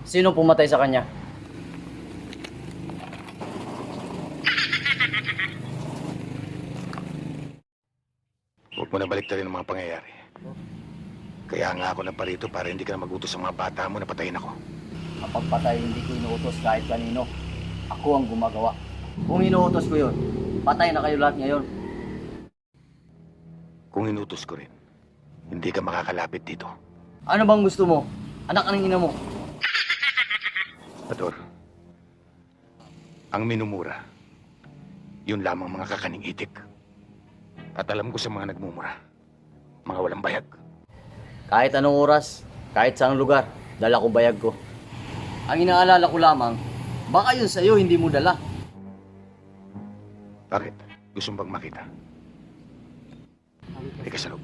Sino pumatay sa kanya? Huwag mo na baliktarin ang mga pangyayari. Kaya nga ako naparito para hindi ka na magutos sa mga bata mo na patayin ako. Kapag patay, hindi ko inuutos kahit kanino. Ako ang gumagawa. Kung inuutos ko yun, patay na kayo lahat ngayon. Kung inutos ko rin, hindi ka makakalapit dito. Ano bang gusto mo? Anak ng ina mo. Ador, ang minumura, yun lamang mga kakaning itik. At alam ko sa mga nagmumura, mga walang bayag. Kahit anong oras, kahit saang lugar, dala ko bayag ko. Ang inaalala ko lamang, baka yun sa'yo hindi mo dala. Bakit? Gusto mo bang makita? Ika sa loob.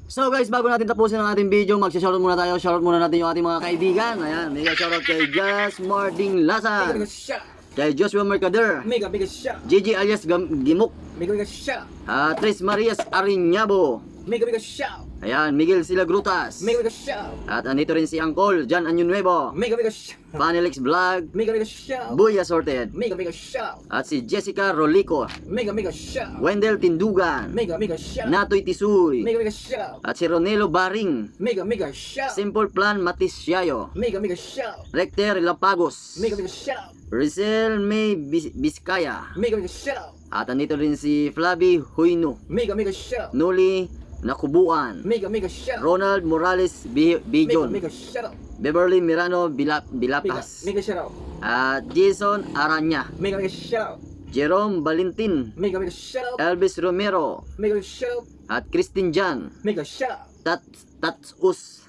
So guys, bago natin tapusin ang ating video, magsha-shoutout muna tayo. Shoutout muna natin yung ating mga kaibigan. Ayan, mega shoutout kay Jas Marding Lasan, kay Joshua Mercader, Mega shot. Gigi alias Gimok, Mega shot. Tris Marias Ariñabo, Mega shot. ayan, Miguel Sila Grutas, Mega shot. at andito rin si Angkol, Jan Anyo Nuevo, Mega shot. Panelix Vlog, Mega shot. Buy Assorted, Mega shot. at si Jessica Rolico, Mega shot. Wendell Tindugan, Mega shot. Natoy Tisuy, Mega shot. at si Ronelo Baring, Mega shot. Simple Plan Matisyayo, Mega shot. Recter Lapagos, Mega shot. Rizel May Biskaya, Mega shot. at andito rin si Flavi Huyno, Mega shot. Nuli Nakubuan, Mega shot. Ronald Morales Bijon, Mega shot. Beverly Mirano Bilapas, Mega shot. at Jason Aranya, Mega shot. Jerome Valentin, Mega shot. Elvis Romero, Mega shot. at Christine Jan, Mega shot. Tatsus.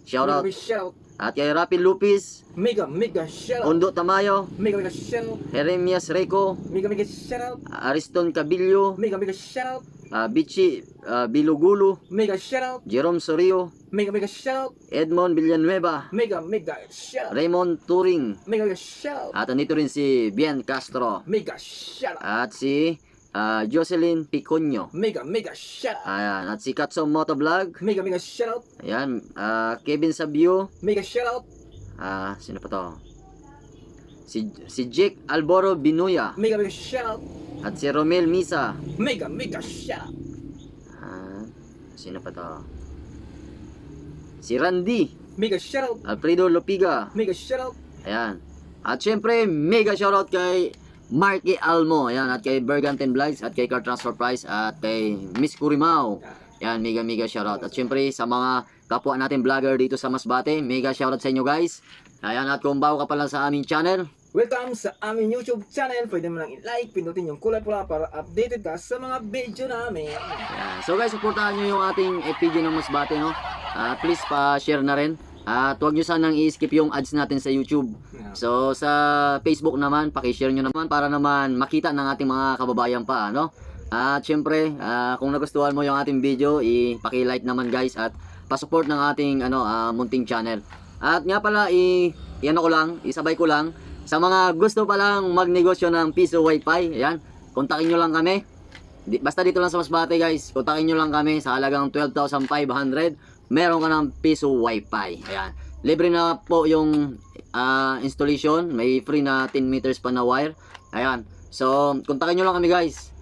Shoutout. Mega shot. At kay Rapi Lupis, Mega shot. Ondo Tamayo, Mega shot. Jeremias Reco, Mega shot. Ariston Cabillo, Mega shot. Bichi Bilugulo, Mega shot. Jerome Sorio, Mega shot. Edmond Villanueva, Mega shot. Raymond Turing, Mega shot. at andito rin si Bien Castro, Mega shot. at si Jocelyn Piconio, Mega shot. ayan, at si Katso Motovlog, Mega shot. ayan, Kevin Sabio, Mega shot. sino pa to? Si Jake Alboro Binuya, Mega shot. at si Romel Misa, Mega shot. sino pa to? Si Randy Mega shot. Alfredo Lopiga, Mega shot. ayan, at syempre mega shoutout kay Marky Almo, ayan, at kay Bergantin Vlogs, at kay Car Transfer Price, at kay Miss Kurimao. Yan, mega shoutout. At syempre sa mga kapwa natin vlogger dito sa Masbate, mega shoutout sa inyo guys. Ayan, at kung bago ka pa lang sa aming channel, Welcome sa aming YouTube channel. Pwede mo lang i-like, pindutin yung kulay pula para updated ka sa mga video namin. ayan. So guys, supportahan nyo yung ating FPG ng Masbate, no? Please pa-share na rin. At huwag nyo sanang i-skip yung ads natin sa YouTube. So sa Facebook naman, paki-share nyo naman para naman makita ng ating mga kababayan pa, no? At syempre, kung nagustuhan mo yung ating video, paki-like naman guys at pa-support ng ating munting channel. At nga pala, isabay ko lang sa mga gusto pa lang magnegosyo ng piso wifi. Ayan, kontakin nyo lang kami. Basta dito lang sa Masbate guys, kontakin nyo lang kami sa halagang 12,500. Meron ka ng piso wifi. Ayan, libre na po yung installation. May free na 10 meters pa na wire. Ayan, so kontakin nyo lang kami guys.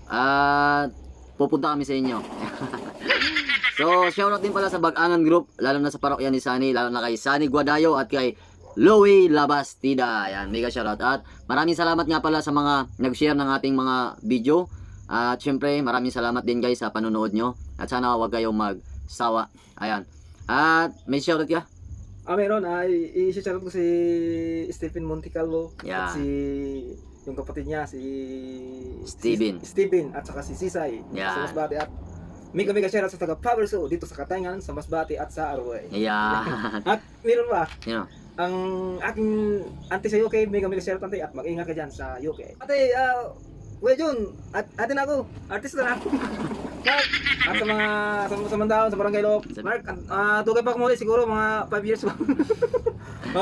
At pupunta kami sa inyo. So shoutout din pala sa Bag-angan Group, lalo na sa parokya ni Sunny, lalo na kay Sunny Guadayo at kay Louie Labastida. Ayan, mega shoutout. At maraming salamat nga pala sa mga nag-share ng ating mga video. At syempre maraming salamat din guys sa panonood nyo. At sana huwag kayong magsawa. Ayan. At may shoutout ka? Meron. I-shoutout ko si Stephen Monticalvo. Yeah. At yung kapatid niya, si Steven. At saka si Sisay. Yeah. Sa Masbate. At mega shoutout sa taga Powerso dito sa Katangan, sa Masbate at sa Arway. Ayan. At meron ba? You know. Ang aking auntie sa UK, mega shoutout ante, at mag-ingat ka dyan sa UK. Ate, Jun, ate na ako, artista na ako. At sa mga, sa Mandaon, sa Barangay Loob, Mark, tugay pa ako muli, siguro mga 5 years pa.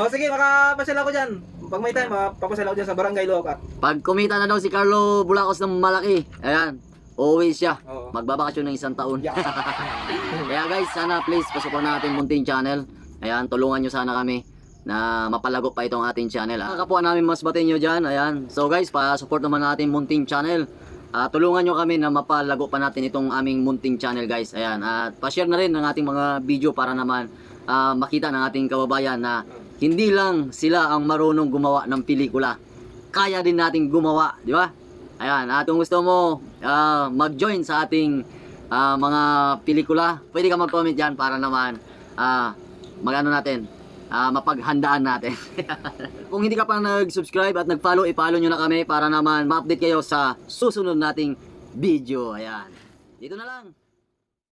Sige, makapasyal ako dyan. Pag may time, papasyal ako dyan sa Barangay Loob. At Pag kumita na daw si Carlo Bulacos ng malaki, ayan, uuwi siya. Oo. Magbabakasyon ng 1 taon. Yeah. Kaya guys, sana please pasupport natin munting channel. Ayan, tulungan nyo sana kami na mapalago pa itong ating channel. Kapwa namin Masbate nyo dyan. Ayan. So guys, pa-support naman natin munting channel. Tulungan nyo kami na mapalago pa natin itong aming munting channel guys. Ayan. At pa-share na rin ng ating mga video para naman makita ng ating kababayan na hindi lang sila ang marunong gumawa ng pelikula. Kaya din natin gumawa. Di ba? Ayan. At kung gusto mo mag-join sa ating mga pelikula, pwede ka mag-comment dyan para naman magano natin, mapaghandaan natin. Kung hindi ka pa nag-subscribe at nag-follow, i-follow nyo na kami para naman ma-update kayo sa susunod nating video. Ayan. Dito na lang.